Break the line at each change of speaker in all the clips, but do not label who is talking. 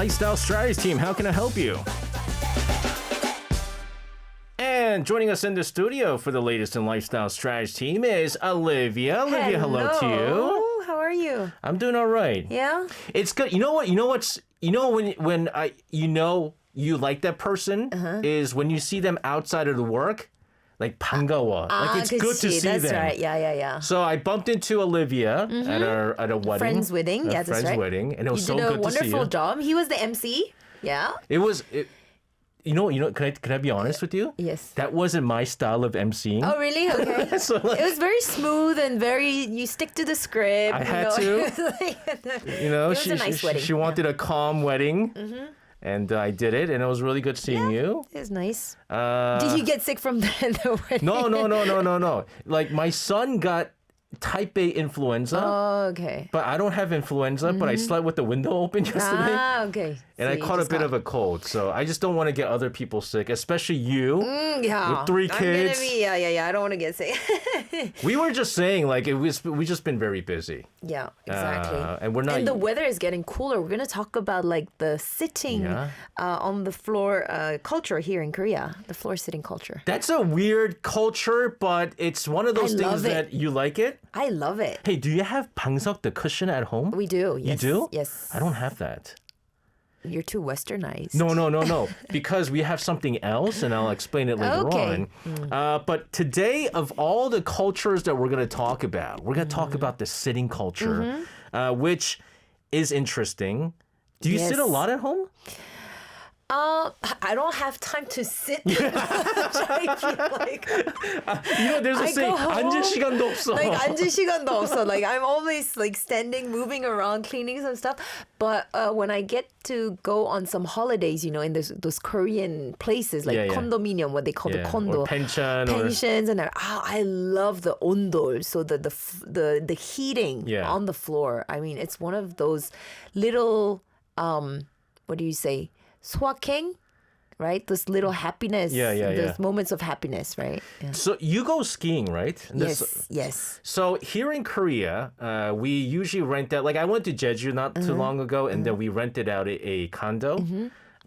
Lifestyle Strategies team. How can I help you? And joining us in the studio for the latest in Lifestyle Strategies team is Olivia. Olivia, hello to you.
How are you?
I'm doing all right.
Yeah?
It's good. You know what? You like that person is when you see them outside of the work. Like 반가워. Like it's good to see
that's
them.
Right. Yeah.
So I bumped into Olivia at a wedding.
Friend's wedding. Yeah, that's right.
Friend's wedding, and it was so good to see you.
You did a wonderful job. He was the MC. Yeah.
It was. You know. Can I be honest with you?
Yes.
That wasn't my style of emceeing.
Oh, really? Okay.
So, like,
it was very smooth and you stick to the script.
I had to.
It was a nice wedding.
She wanted a calm wedding. And I did it, and it was really good seeing you.
It was nice. Did you get sick from the wedding?
No. Like, my son got type A influenza.
Oh, okay.
But I don't have influenza, but I slept with the window open yesterday.
Ah, okay.
And I caught a bit of a cold. So I just don't want to get other people sick, especially you with 3 kids.
I don't want to get sick.
We were just saying, like, we just been very busy.
Yeah, exactly.
And we're not.
And the weather is getting cooler. We're going to talk about like the sitting on the floor culture here in Korea. The floor sitting culture.
That's a weird culture, but it's one of those things that you like it.
I love it.
Hey, do you have 방석, the cushion at home?
We do. Yes.
You do?
Yes.
I don't have that.
You're too westernized.
No. Because we have something else, and I'll explain it later on. But today, of all the cultures that we're going to talk about, we're going to talk about the sitting culture, which is interesting. Do you sit a lot at home?
I don't have time to sit. I feel like
there's a saying, 앉을 시간도 없어.
Like 앉을 시간도 없어. Like I'm always like standing, moving around, cleaning some stuff. But when I get to go on some holidays, in those Korean places like condominium, what they call the condo,
or pensions,
and I love the ondol, so the heating on the floor. I mean, it's one of those little what do you say? 소확행, right? This little happiness, those moments of happiness, right? Yeah.
So you go skiing, right?
Yes.
So here in Korea, we usually rent out, like I went to Jeju not too long ago, and then we rented out a condo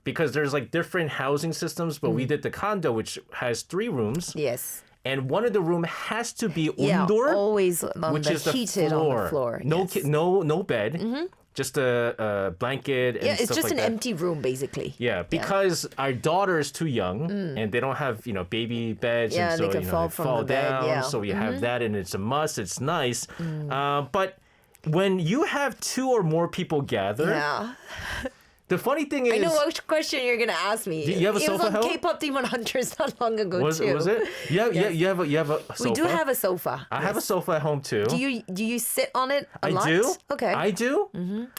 because there's like different housing systems, but we did the condo, which has 3 rooms.
Yes.
And one of the room has to be indoor,
always on
which is
heated
the floor.
On the floor.
No bed. Just a blanket and stuff like that.
It's just an empty room, basically.
Yeah, because our daughter is too young and they don't have, baby beds.
Yeah,
and so,
they can fall from the bed.
down.
Yeah.
So we have that, and it's a must. It's nice. But when you have 2 or more people gather, the funny thing is...
I know what question you're going to ask me.
You have a sofa at home?
It was on KeePopDemon헌터스 not long ago, too.
Was it? Yeah, you have a sofa?
We do have a sofa.
I have a sofa at home, too.
Do you sit on it a lot?
I do.
Okay.
I do.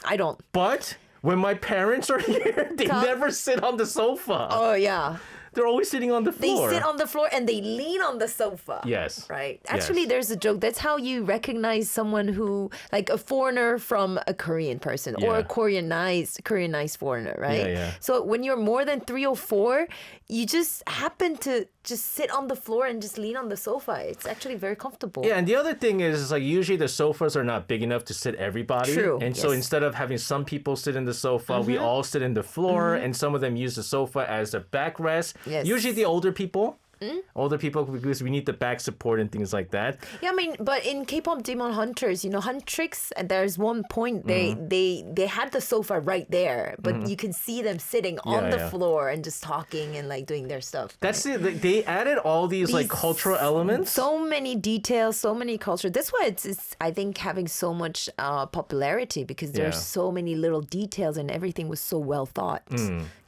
I don't.
But when my parents are here, they never sit on the sofa.
Oh, yeah.
They're always sitting on the floor.
They sit on the floor and they lean on the sofa.
Yes.
Right. Actually, there's a joke. That's how you recognize someone who, like a foreigner from a Korean person or a Koreanized foreigner, right?
Yeah.
So when you're more than 3 or 4, you just happen to just sit on the floor and just lean on the sofa. It's actually very comfortable.
Yeah, and the other thing is like usually the sofas are not big enough to sit everybody.
True.
And so instead of having some people sit in the sofa, we all sit in the floor, and some of them use the sofa as a backrest.
Yes.
Usually the older people. Older people, because we need the back support and things like that.
Yeah, I mean, but in KeePopDemon헌터스, Huntrix, and there's one point they had the sofa right there, but you can see them sitting on the floor and just talking and like doing their stuff.
That's it. They added all these like cultural elements.
So many details, so many culture. That's why it's I think having so much popularity because there's so many little details and everything was so well thought.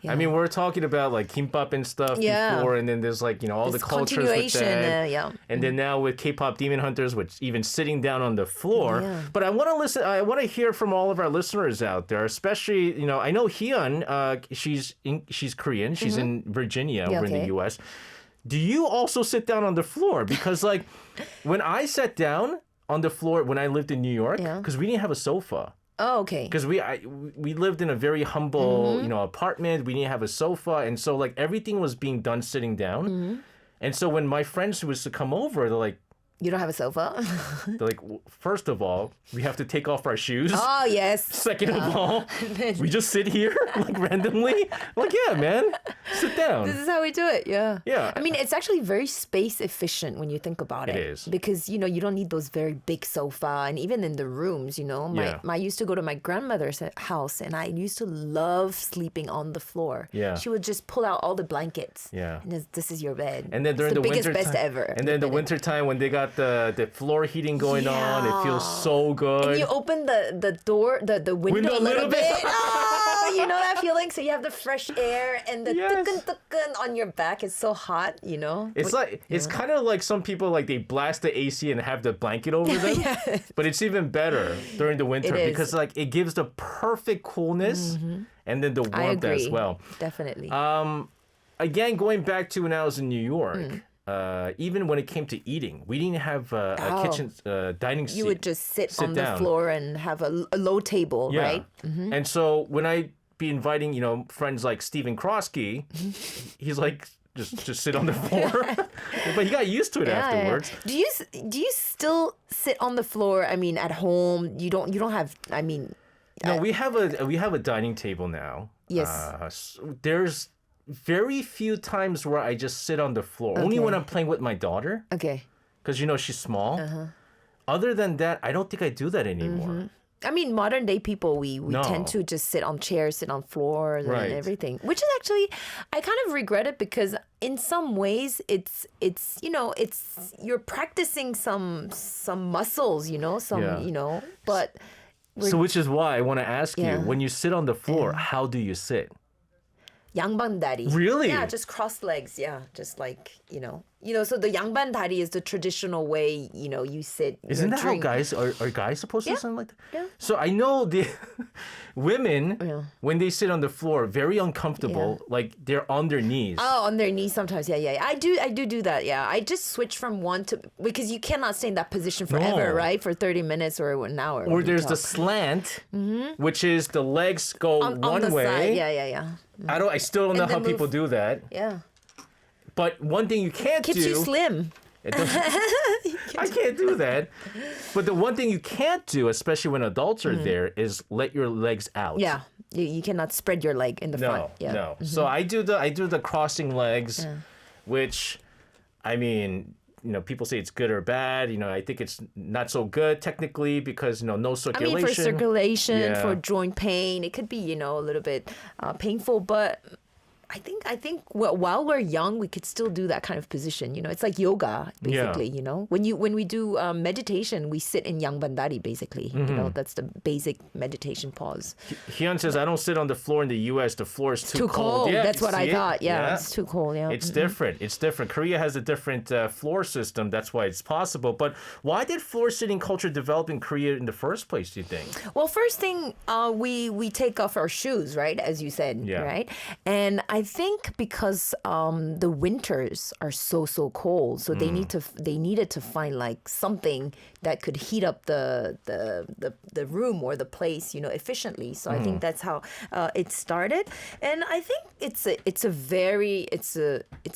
Yeah.
I mean, we're talking about like kimbap and stuff before, and then there's like, all the cultures with that. And then now with KeePopDemon헌터스, which even sitting down on the floor.
Yeah.
But I want to hear from all of our listeners out there, especially, I know Hyun, she's Korean. She's in Virginia over in the US. Do you also sit down on the floor? Because like when I sat down on the floor when I lived in New York, because we didn't have a sofa.
Oh, okay.
Because we lived in a very humble, apartment. We didn't have a sofa, and so like everything was being done sitting down. And so when my friends was to come over, they're like,
You don't have a sofa?
They're like, first of all, we have to take off our shoes.
Oh, yes.
Second of all, we just sit here like randomly. I'm like, yeah, man, sit down.
This is how we do it. Yeah.
Yeah.
I mean, it's actually very space efficient when you think about it.
It is.
Because, you know, you don't need those very big sofa. And even in the rooms, you know, I used to go to my grandmother's house and I used to love sleeping on the floor.
Yeah.
She would just pull out all the blankets.
Yeah.
And this is your bed.
And then during
it's the
the
biggest
winter
best
time,
ever.
And then the winter time when they got the floor heating going on, it feels so good.
And you open the door, the window a little bit. Oh, you know that feeling? So you have the fresh air and the tukken on your back. It's so hot, you know?
It's it's kind of like some people, like they blast the AC and have the blanket over them.
Yes.
But it's even better during the winter because like it gives the perfect coolness and then the warmth as well.
Definitely.
Again, going back to when I was in New York, even when it came to eating, we didn't have a kitchen dining seat.
You would just sit on
down.
the floor and have a low table, right?
And so when I be inviting, you know, friends like Stephen Krosky, he's like, just sit on the floor. But he got used to it afterwards.
Yeah. Do you still sit on the floor? I mean, at home, you don't have. I mean,
no, we have a dining table now.
Yes.
There's very few times where I just sit on the floor. Only when I'm playing with my daughter.
Okay.
Because, you know, she's small. Other than that, I don't think I do that anymore.
I mean, modern day people, we tend to just sit on chairs, sit on floors and everything. Which is actually, I kind of regret it because in some ways it's you know, it's you're practicing some muscles, you know, you know, but.
So which is why I want to ask you, when you sit on the floor, how do you sit?
양반다리.
Really?
Yeah, just crossed legs. Yeah, just like, you know. So the 양반다리 is the traditional way, you know, you sit.
Isn't that how guys are guys supposed to do something like that?
Yeah.
So I know the women, when they sit on the floor, very uncomfortable, like they're on their knees.
Oh, on their knees sometimes. Yeah. I do that. Yeah. I just switch from one to, because you cannot stay in that position forever, right? For 30 minutes or an hour.
Or there's the slant, which is the legs go
on
one
the
way.
Side. Yeah.
I still don't know how people do that.
Yeah.
But one thing you can't
Keeps you slim.
I can't do that. But the one thing you can't do, especially when adults are there, is let your legs out.
Yeah. You cannot spread your leg in the front. Yeah.
No. So I do the crossing legs, which, I mean, you know, people say it's good or bad. You know, I think it's not so good technically because, you know, no circulation.
I mean, for circulation, for joint pain, it could be, you know, a little bit painful, but I think while we're young, we could still do that kind of position. You know, it's like yoga, basically. You know, when we do meditation, we sit in 양반다리, basically. You know, that's the basic meditation pause.
Hyun says, I don't sit on the floor in the U.S. The floor is too cold.
Yeah, that's what I thought. Yeah, it's too cold. Yeah,
it's different. It's different. Korea has a different floor system. That's why it's possible. But why did floor sitting culture develop in Korea in the first place, do you think?
Well, first thing, we take off our shoes, right? As you said, right? And I think because the winters are so cold, so they needed to find like something that could heat up the room or the place, you know, efficiently. So I think that's how it started, and I think it's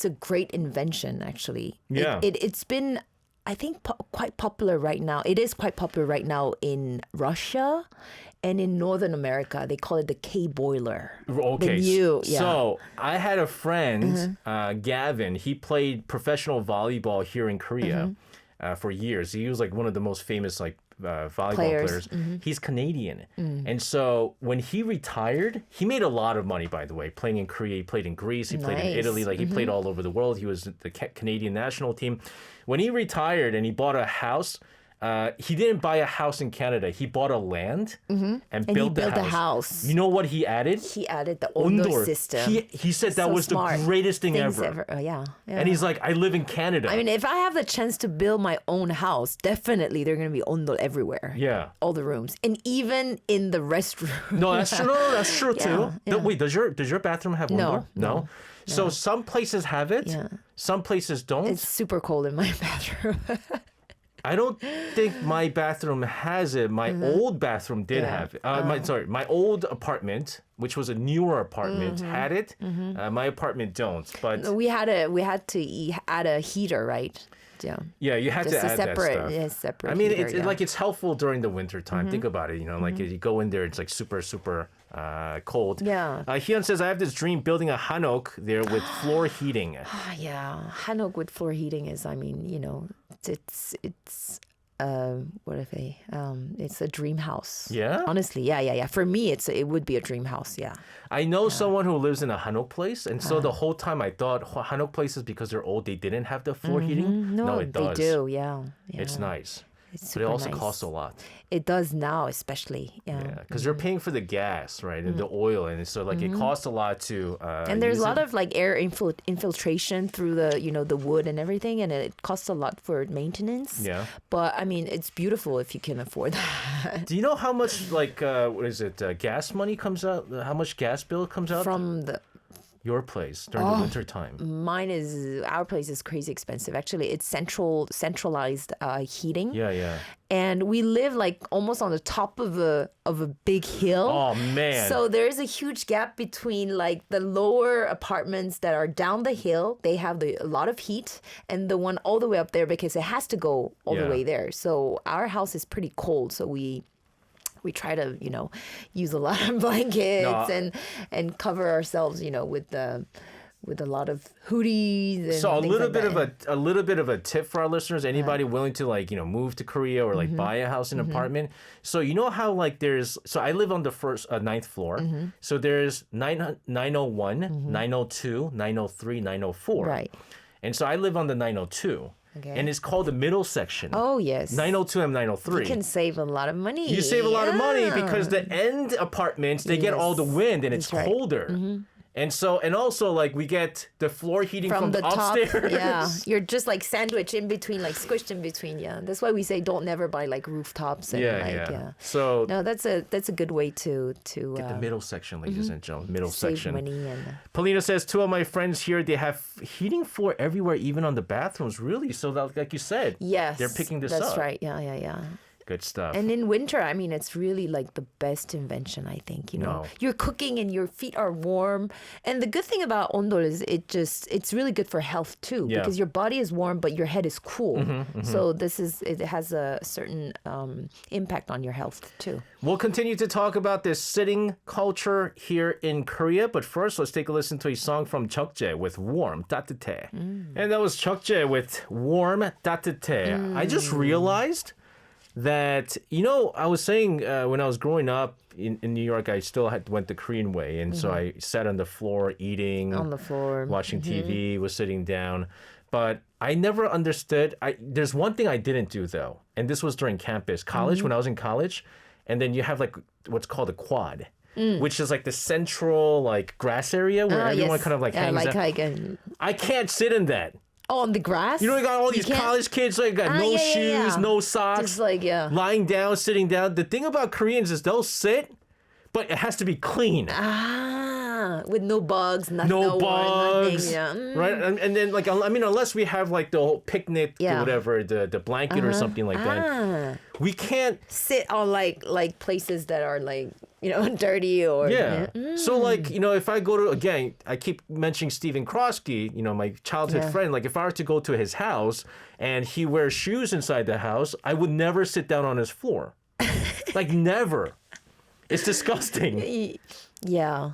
a great invention actually.
Yeah,
it's been, I think, quite popular right now. It is quite popular right now in Russia. And in Northern America, they call it the K-boiler.
Okay. So I had a friend, Gavin. He played professional volleyball here in Korea for years. He was like one of the most famous volleyball players. He's Canadian. And so when he retired, he made a lot of money, by the way, playing in Korea. He played in Greece. He played in Italy. Like he played all over the world. He was the Canadian national team. When he retired and he bought a house, he didn't buy a house in Canada. He bought a land and built the house. You know what he added?
He added the ondol system.
He said that was the greatest thing ever.
Yeah.
And he's like, I live in Canada.
I mean, if I have the chance to build my own house, definitely there are going to be ondol everywhere.
Yeah.
All the rooms. And even in the restroom.
No, that's true. That's true too.
Yeah.
Wait, does your bathroom have ondol? No. So some places have it. Yeah. Some places don't.
It's super cold in my bathroom.
I don't think my bathroom has it. My old bathroom did have it. My old apartment, which was a newer apartment, had it. My apartment don't. But
we had to add a heater, right?
Yeah, you had to add that stuff.
Yeah, separate.
I mean,
heater,
it's helpful during the winter time. Think about it. Like you go in there, it's like super, super cold.
Yeah.
Hyun says, I have this dream building a hanok there with floor heating.
Yeah, hanok with floor heating is, it's what if it's a dream house.
Yeah?
Honestly, yeah. For me, it would be a dream house, yeah.
I know someone who lives in a hanok place, and so the whole time I thought hanok places, because they're old, they didn't have the floor heating. No, it does.
They do, yeah.
It's nice.
It's
but it also
nice.
costs a lot.
It does now, especially. Yeah,
because you're paying for the gas, right, and the oil, and so it costs a lot to.
And there's a lot of air infiltration through the wood and everything, and it costs a lot for maintenance.
Yeah.
But I mean, it's beautiful if you can afford that.
Do you know how much gas money comes out? How much gas bill comes out
from
your place during the winter time?
Our place is crazy expensive. Actually, it's centralized heating.
Yeah.
And we live almost on the top of a big hill.
Oh man.
So there's a huge gap between the lower apartments that are down the hill. They have a lot of heat, and the one all the way up there, because it has to go all the way there. So our house is pretty cold. So we try to, use a lot of blankets and cover ourselves, with a lot of hoodies. And
so a little bit of a tip for our listeners. Anybody willing to move to Korea or buy a house, an apartment. So you know how there's. So I live on the ninth floor. So there's 901, 902, 903, 904.
Right.
And so I live on the 902. Okay. And it's called the middle section.
Oh, yes.
902 and 903.
You can save a lot of money.
You save a lot of money because the end apartments, they get all the wind and it's colder. And also we get the floor heating from the upstairs.
Top, yeah. You're just sandwiched in between, squished in between. Yeah. That's why we say don't never buy rooftops. And, yeah.
So
no, that's a good way to
get the middle section, ladies and gentlemen. Middle
save
section.
Money and
Polina says 2 of my friends here, they have heating floor everywhere, even on the bathrooms. Really? So that, like you said,
yes,
they're picking this up.
That's right. Yeah.
Good stuff.
And in winter, I mean, it's really the best invention, I think. You're cooking and your feet are warm. And the good thing about ondol is it's really good for health too, because your body is warm, but your head is cool. So it has a certain impact on your health too.
We'll continue to talk about this sitting culture here in Korea, but first let's take a listen to a song from Jeokjae with Warm, 따뜻해. And that was Jeokjae with Warm, 따뜻해. I just realized that, I was saying when I was growing up in New York, I still went the Korean way. And so I sat on the floor eating.
On the floor.
Watching TV, was sitting down. But I never understood. There's one thing I didn't do, though. And this was during college, when I was in college. And then you have what's called a quad. Which is the central grass area where everyone kind of hangs out. I can't sit in that.
Oh, on the grass?
You got all these college kids got no shoes, no socks,
just
lying down, sitting down. The thing about Koreans is they'll sit, but it has to be clean.
With no bugs, nothing.
No bugs,
nothing,
right? And then unless we have the whole picnic, whatever, the blanket or something like that, we can't
sit on places that are dirty or
So if I go to, again, I keep mentioning Stephen Krosky, my childhood friend. If I were to go to his house and he wears shoes inside the house, I would never sit down on his floor. Never. It's disgusting.
Yeah.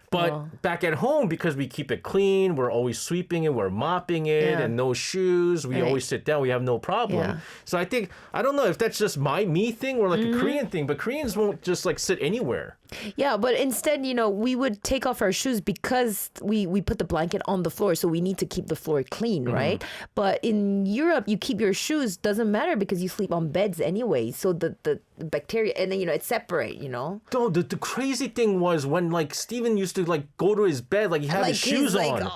But back at home, because we keep it clean, we're always sweeping it, we're mopping it, and no shoes. We always sit down. We have no problem.
Yeah.
So I don't know if that's just me thing or a Korean thing, but Koreans won't just sit anywhere.
Yeah, but instead, we would take off our shoes because we put the blanket on the floor, so we need to keep the floor clean, right? But in Europe, you keep your shoes, doesn't matter because you sleep on beds anyway, so the bacteria, and then, it's separate,
No, the crazy thing was when, Steven used to, go to his bed, he had his shoes on.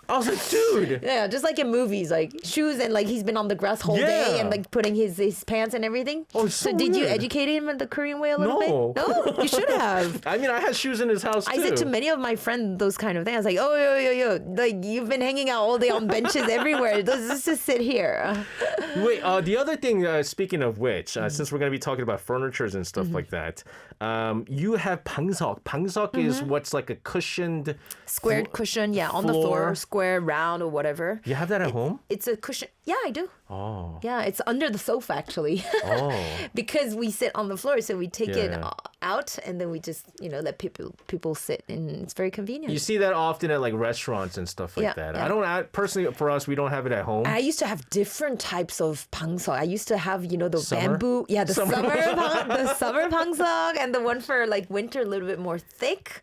I was like, dude.
Yeah, just like in movies, like shoes and like he's been on the grass whole day and like putting his pants and everything.
Oh,
so did you educate him in the Korean way a little bit? No, you should have.
I mean, I had shoes in his house too.
I said to many of my friends those kind of things. I was like, oh, yo, like you've been hanging out all day on benches everywhere. Let's just sit here.
Wait, the other thing, speaking of which, since we're going to be talking about furnitures and stuff like that, you have 방석. 방석 is what's like a cushioned...
Squared cushion, on the floor, square, round, or whatever.
You have that at home?
It's a cushion. Yeah, I do.
Oh.
Yeah, it's under the sofa, actually.
Oh.
Because we sit on the floor, so we take it out, and then we just, let people sit, and it's very convenient.
You see that often at like restaurants and stuff like that.
Yeah.
Personally, for us, we don't have it at home.
I used to have different types of 방석. I used to have, the
Summer?
bamboo. Yeah, the summer 방석, and the one for like winter, a little bit more thick.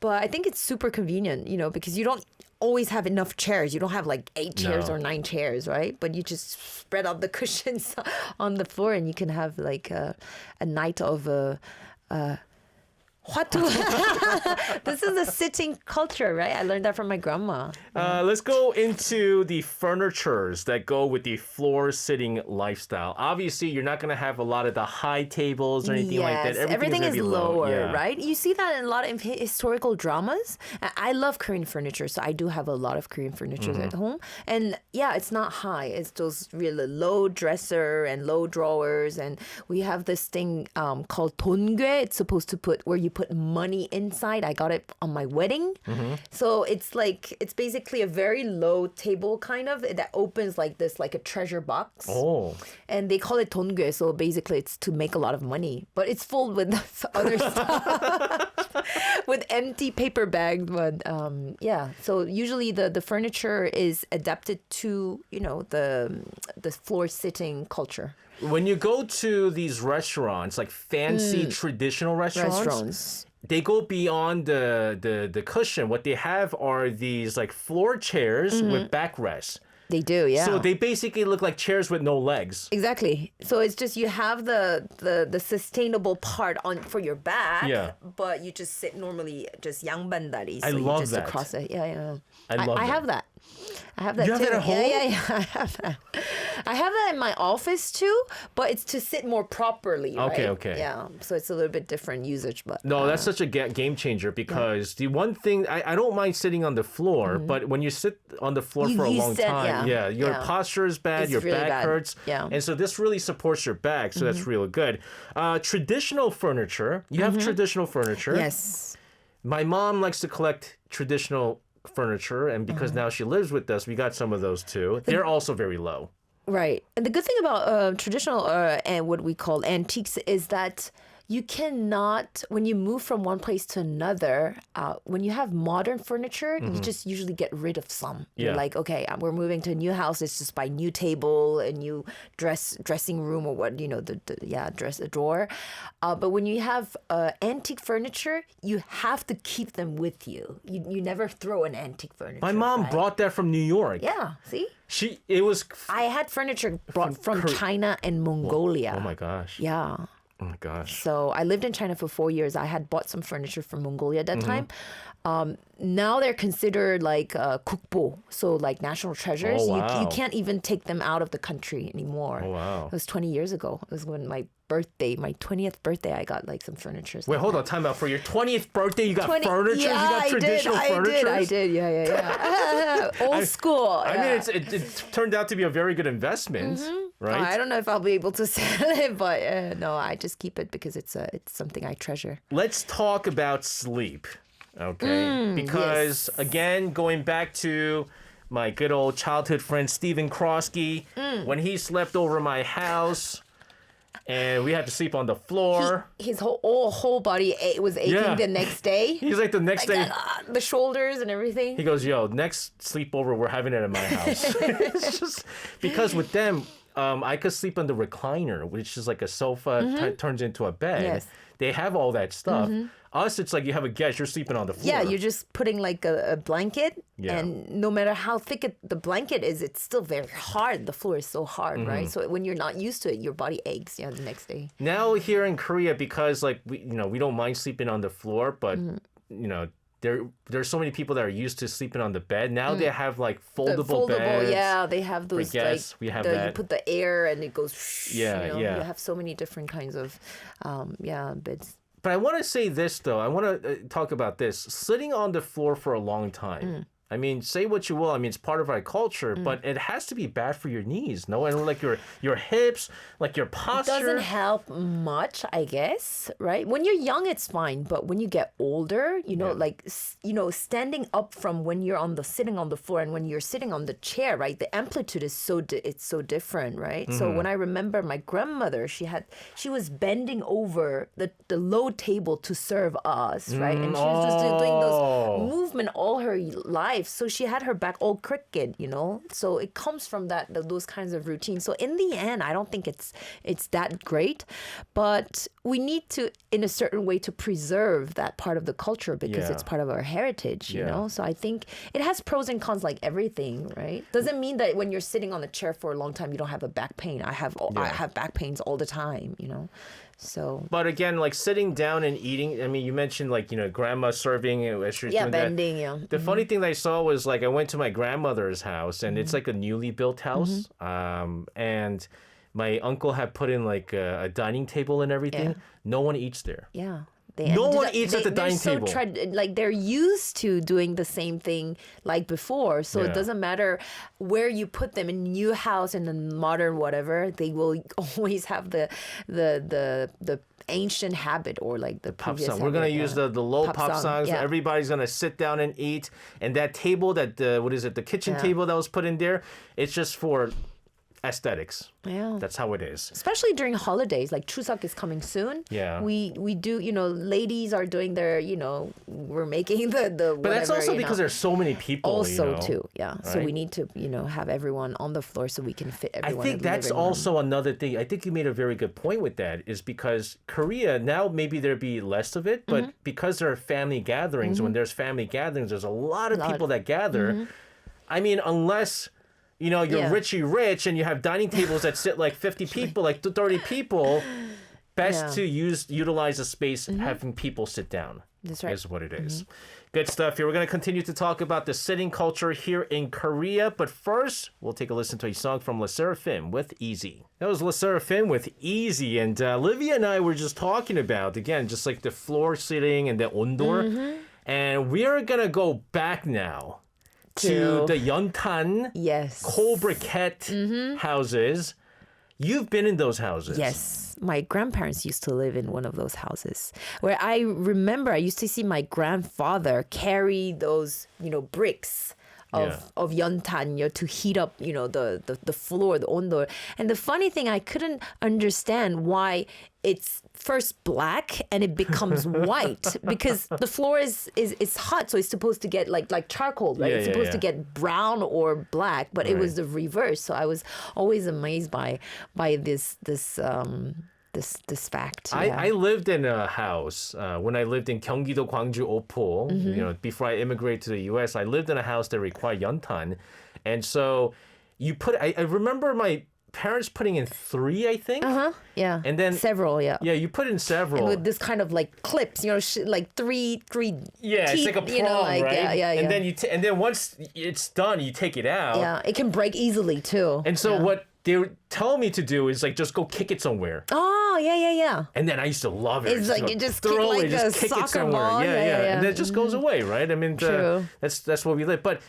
But I think it's super convenient, because you don't always have enough chairs. You don't have like 8 chairs or 9 chairs, right? But you just spread out the cushions on the floor and you can have like a night of Hwatu. This is a sitting culture, right? I learned that from my grandma.
Let's go into the furnitures that go with the floor sitting lifestyle. Obviously, you're not going to have a lot of the high tables or anything like that.
Everything is lower,
low.
right? You see that in a lot of historical dramas. I love Korean furnitures, so I do have a lot of Korean furniture at home. And it's not high. It's those really low dresser and low drawers. And we have this thing called 동괴. It's supposed to put where you put money inside. I got it on my wedding. So it's basically a very low table kind of that opens like this, like a treasure box.
Oh.
And they call it 동괴. So basically it's to make a lot of money, but it's full with other stuff, with empty paper bags. But so usually the furniture is adapted to, the floor sitting culture.
When you go to these restaurants, like fancy traditional restaurants, they go beyond the cushion. What they have are these like floor chairs with backrests.
They do, yeah.
So they basically look like chairs with no legs.
Exactly. So it's just you have the sustainable part on for your back, but you just sit normally just 양반다리.
I love
just
that.
Across it. Yeah.
I
have that. I have that
you
too.
Have that at home?
Yeah. I have that. I have that in my office too, but it's to sit more properly, right?
Okay.
Yeah. So it's a little bit different usage, but
no, that's such a game changer because the one thing I don't mind sitting on the floor, but when you sit on the floor for a long time, your posture is bad,
it's
your
really
back
bad.
hurts, and so this really supports your back, so that's really good. Traditional furniture, you have traditional furniture.
Yes.
My mom likes to collect traditional furniture, and because now she lives with us, we got some of those too. They're also very low.
Right. And the good thing about traditional and what we call antiques is that you cannot, when you move from one place to another, when you have modern furniture, you just usually get rid of some. You're like, okay, we're moving to a new house. Let's just buy a new table, a new dressing room or what, a drawer. But when you have antique furniture, you have to keep them with you. You never throw an antique furniture.
My mom brought that from New York.
Yeah, see?
I
had furniture brought from China and Mongolia.
Oh my gosh.
Yeah.
Oh my gosh.
So I lived in China for 4 years. I had bought some furniture from Mongolia at that time. Now they're considered like 국보, so like national treasures.
Oh, wow.
You can't even take them out of the country anymore.
Oh, wow.
It was 20 years ago. It was when my 20th birthday, I got like some furniture.
Wait, hold on, time out. For your 20th birthday, you got furniture?
Yeah,
you got traditional furniture?
I did. Yeah. Old school.
I mean, it turned out to be a very good investment, right?
I don't know if I'll be able to sell it, but no, I just keep it because it's something I treasure.
Let's talk about sleep, okay? Because, again, going back to my good old childhood friend, Stephen Krosky, when he slept over my house... And we had to sleep on the floor.
His whole body was aching the next day.
He's like the next day.
The shoulders and everything.
He goes, next sleepover, we're having it at my house. It's just because with them, I could sleep on the recliner, which is like a sofa turns into a bed.
Yes.
They have all that stuff. Us, it's like you have a guest, you're sleeping on the floor.
Yeah, you're just putting like a blanket.
Yeah.
And no matter how thick the blanket is, it's still very hard. The floor is so hard, right? So when you're not used to it, your body aches the next day.
Now here in Korea, because like we don't mind sleeping on the floor, but there's so many people that are used to sleeping on the bed. Now they have like foldable beds.
Yeah, they have those.
Yes, we have that.
You put the air and it goes.
Yeah.
You have so many different kinds of, beds.
But I want to say this though. I want to talk about this. Sitting on the floor for a long time. I mean, say what you will. I mean, it's part of our culture, but it has to be bad for your knees, no? And like your hips, like your posture.
It doesn't help much, I guess, right? When you're young, it's fine, but when you get older, standing up from when you're sitting on the floor and when you're sitting on the chair, right? The amplitude is it's so different, right? So when I remember my grandmother, she was bending over the low table to serve us, right? And she was just doing those movement all her life. So she had her back all crooked, So it comes from those kinds of routines. So in the end, I don't think it's that great, but we need to, in a certain way, to preserve that part of the culture because it's part of our heritage, you know. So I think it has pros and cons like everything, right? Doesn't mean that when you're sitting on the chair for a long time, you don't have a back pain. I have back pains all the time, So,
but again, like sitting down and eating. I mean, you mentioned grandma serving as she was doing
bending.
That.
Yeah.
The funny thing that I saw was like I went to my grandmother's house, and it's like a newly built house, and my uncle had put in like a dining table and everything. No one eats there.
Yeah.
No one eats at the dining table.
They're used to doing the same thing like before. So it doesn't matter where you put them in new house and in modern whatever, they will always have the ancient habit or like the
pop
previous
song. We're gonna use the low pop songs. Yeah. Everybody's gonna sit down and eat. And that table the kitchen table that was put in there, it's just for aesthetics.
Yeah.
That's how it is.
Especially during holidays, like Chuseok is coming soon.
Yeah.
We do, ladies are doing their, we're making the
But
whatever,
that's also because there's so many people.
Also too, yeah.
Right?
So we need to, have everyone on the floor so we can fit everyone.
I think that's also another thing. I think you made a very good point with that is because Korea, now maybe there'd be less of it, but because there are family gatherings, when there's family gatherings, there's a lot of people that gather. I mean, unless... you're rich and you have dining tables that sit like 50 people, like 30 people. Best to utilize the space having people sit down.
That's right.
Is what it is. Good stuff here. We're going to continue to talk about the sitting culture here in Korea. But first, we'll take a listen to a song from Le Sserafim with Easy. That was Le Sserafim with Easy. And Olivia and I were just talking about, again, just like the floor sitting and the ondor. And we are going to go back now to the Yeontan, coal briquette houses. You've been in those houses.
Yes. My grandparents used to live in one of those houses where I remember I used to see my grandfather carry those, bricks of yeontan to heat up, the floor, the ondol. And the funny thing, I couldn't understand why it's first black and it becomes white because the floor is hot, so it's supposed to get like charcoal, right? It's supposed to get brown or black, but it was the reverse. So I was always amazed by this fact.
I lived in a house when I lived in Gyeonggi-do, Gwangju, Opo. Before I immigrated to the U.S., I lived in a house that required yeontan, and so you put. I remember my parents putting in 3, I think.
Yeah.
And then
several. Yeah.
Yeah, you put in several.
And with this kind of like clips, like three.
Yeah,
teeth,
it's like a prong, right?
Yeah.
And then and then once it's done, you take it out.
Yeah, it can break easily too.
And so what they would tell me to do is like just go kick it somewhere.
Oh, yeah.
And then I used to love it.
It's like you just kick like a soccer ball. Yeah.
And then it just goes away, right? I mean, that's what we live. But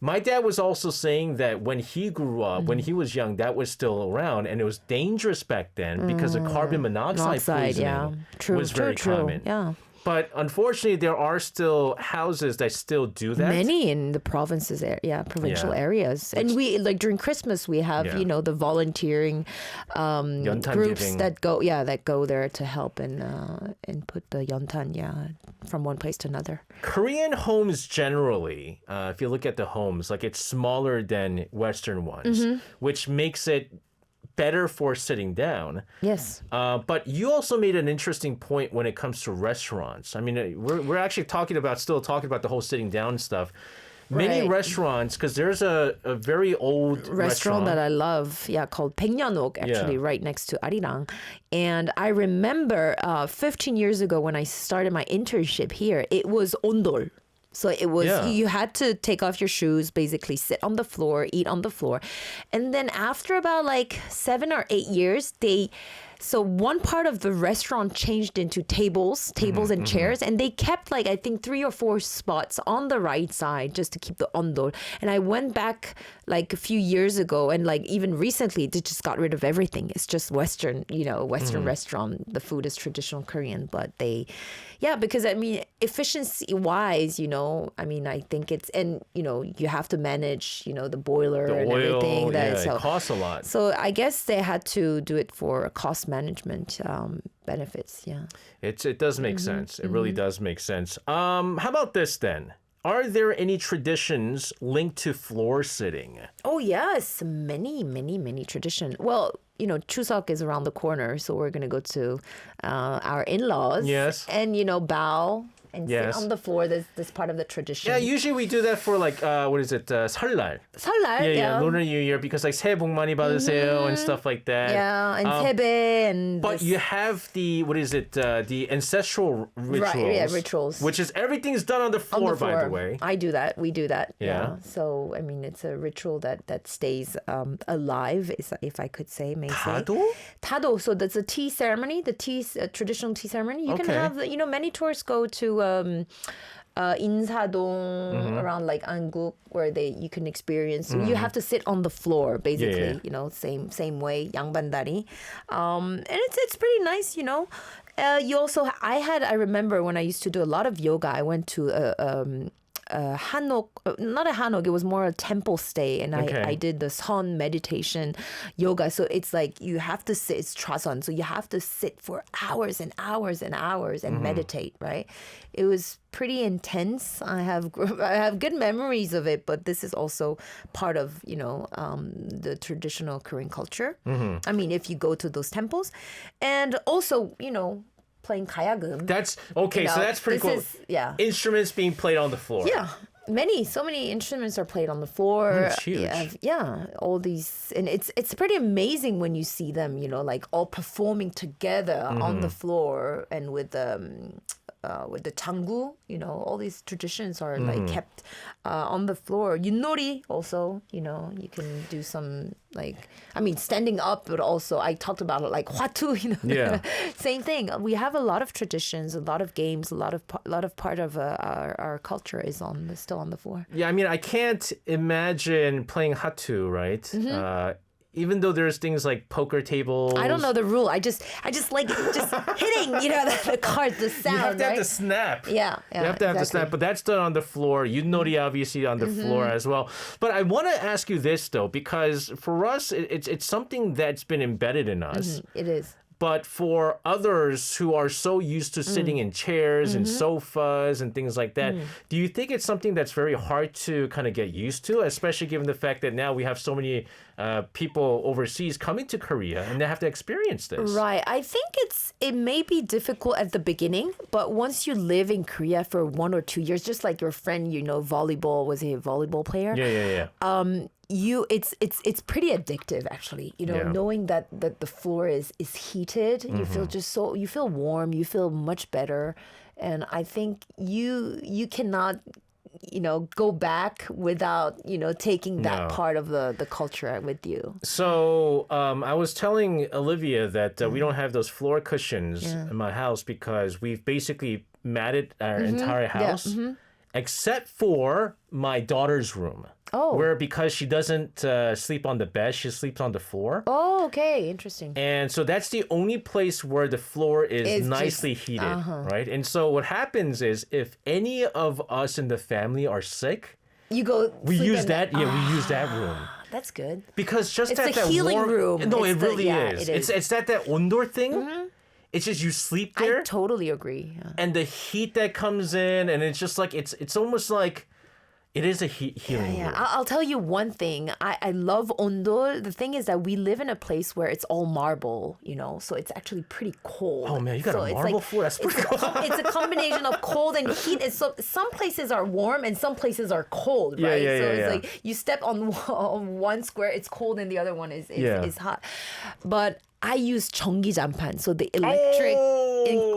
my dad was also saying that when he grew up, when he was young, that was still around, and it was dangerous back then because the carbon monoxide poisoning was very common.
Yeah.
But unfortunately, there are still houses that still do that.
Many in the provinces, provincial areas. And we, like during Christmas, we have, the volunteering groups that go there to help and put the yeontan, from one place to another.
Korean homes generally, if you look at the homes, like it's smaller than Western ones, which makes it better for sitting down.
Yes.
But you also made an interesting point when it comes to restaurants. I mean, we're actually talking about the whole sitting down stuff. Many restaurants, because there's a very old restaurant
that I love, called 백년옥, actually, right next to ARIRANG. And I remember 15 years ago when I started my internship here, it was ondol. So it was, you had to take off your shoes, basically sit on the floor, eat on the floor. And then after about like 7 or 8 years, so one part of the restaurant changed into tables and chairs, and they kept like, I think 3 or 4 spots on the right side just to keep the ondol. And I went back like a few years ago, and like even recently, they just got rid of everything. It's just Western, Western restaurant. The food is traditional Korean, but because I mean, efficiency wise, I mean, I think it's, and you have to manage, the boiler and
oil,
everything.
It costs a lot.
So I guess they had to do it for cost management benefits. Yeah,
it does make sense. It really does make sense. How about this then? Are there any traditions linked to floor sitting?
Oh yes, many traditions. Well, Chuseok is around the corner, so we're gonna go to our in-laws.
Yes,
and bow and sit on the floor. This part of the tradition.
Yeah, usually we do that for like what is it? 설날.
설날.
Yeah, Lunar New Year, because like 새해 복 많이 받으세요 and stuff like that.
Yeah, and 세배 and.
But you have the the ancestral rituals.
Right, yeah, rituals.
Which is everything's done on the floor, by the way.
I do that. We do that.
Yeah.
So I mean, it's a ritual that stays alive, if I could say.
다도?
다도. So that's a tea ceremony. The traditional tea ceremony. You can have many tourists go to. 인사동 around like Anguk, where you can experience. So you have to sit on the floor, basically. Same way, 양반다리, and it's pretty nice. You also I remember when I used to do a lot of yoga. I went to hanok, not a hanok, it was more a temple stay, and I did the sun meditation yoga. So it's like you have to sit, it's trasan, so you have to sit for hours and hours and hours and meditate, right? It was pretty intense. I have good memories of it, but this is also part of the traditional Korean culture. I mean, if you go to those temples, and also playing kayagum.
That's okay. So that's pretty cool. Instruments being played on the floor.
Yeah, so many instruments are played on the floor.
It's huge.
Yeah, all these, and it's pretty amazing when you see them. Like all performing together on the floor, and with the 장구, all these traditions are like kept on the floor. Yunori also, you can do some standing up, but also I talked about it like hwatu, same thing. We have a lot of traditions, a lot of games, a lot of part of our culture is still on the floor.
Yeah, I mean, I can't imagine playing hatu, right? Even though there's things like poker tables.
I don't know the rule. I just like just hitting, the cards, the sound.
You have to
right?
have the snap.
Yeah.
You have to have the snap, but that's done on the floor. Yunori obviously on the floor as well. But I want to ask you this though, because for us, it's something that's been embedded in us.
It is.
But for others who are so used to sitting in chairs and sofas and things like that, do you think it's something that's very hard to kind of get used to, especially given the fact that now we have so many people overseas coming to Korea and they have to experience this?
Right. I think it may be difficult at the beginning, but once you live in Korea for 1 or 2 years, just like your friend, volleyball, was he a volleyball player?
Yeah.
It's pretty addictive actually, knowing that the floor is heated. You feel you feel warm, you feel much better, and I think you cannot go back without taking that part of the culture with you.
So I was telling Olivia that we don't have those floor cushions in my house because we've basically matted our entire house except for my daughter's room.
Oh.
Where because she doesn't sleep on the bed, she sleeps on the floor.
Oh, okay. Interesting.
And so that's the only place where the floor is nicely heated, right? And so what happens is if any of us in the family are sick, we use that room.
That's good.
Because just
it's
that
a healing
warm
room.
No, it really is. It's that ondor thing. It's just you sleep there.
I totally agree. Yeah.
And the heat that comes in, and it's just like it's almost like it is a healing room.
I'll tell you one thing. I love ondol. The thing is that we live in a place where it's all marble, so it's actually pretty cold.
Oh man, you got a marble floor? That's pretty cool.
It's a combination of cold and heat. And so some places are warm and some places are cold, right? It's like you step on one square, it's cold, and the other one is hot. But I use 전기장판, so the electric.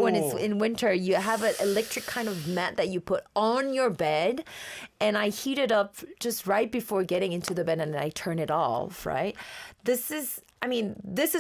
When it's in winter, you have an electric kind of mat that you put on your bed, and I heat it up just right before getting into the bed, and then I turn it off. Right? This is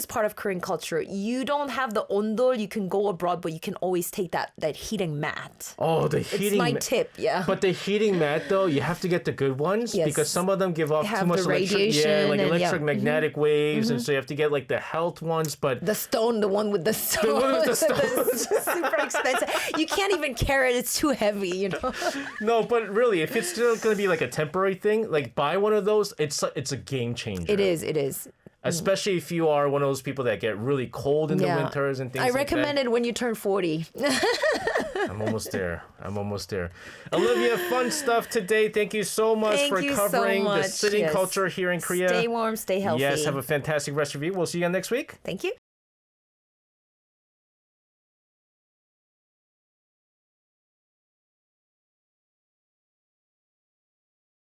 part of Korean culture. You don't have the ondol. You can go abroad, but you can always take that heating mat.
Oh, the heating mat.
It's my tip, yeah.
But the heating mat, though, you have to get the good ones because some of them give off too much electromagnetic waves, and so you have to get like the health ones. But
the one with the stone.
The one with the stones.
Super expensive. You can't even carry it. It's too heavy, you know.
No, but really, if it's still going to be like a temporary thing, like buy one of those. It's a game changer.
It is.
Especially if you are one of those people that get really cold in the winters and things like that.
I recommend it when you turn 40.
I'm almost there. Olivia, fun stuff today. Thank you so much for covering the sitting culture here in Korea.
Stay warm, stay healthy.
Yes, have a fantastic rest of your week. We'll see you again next week.
Thank you.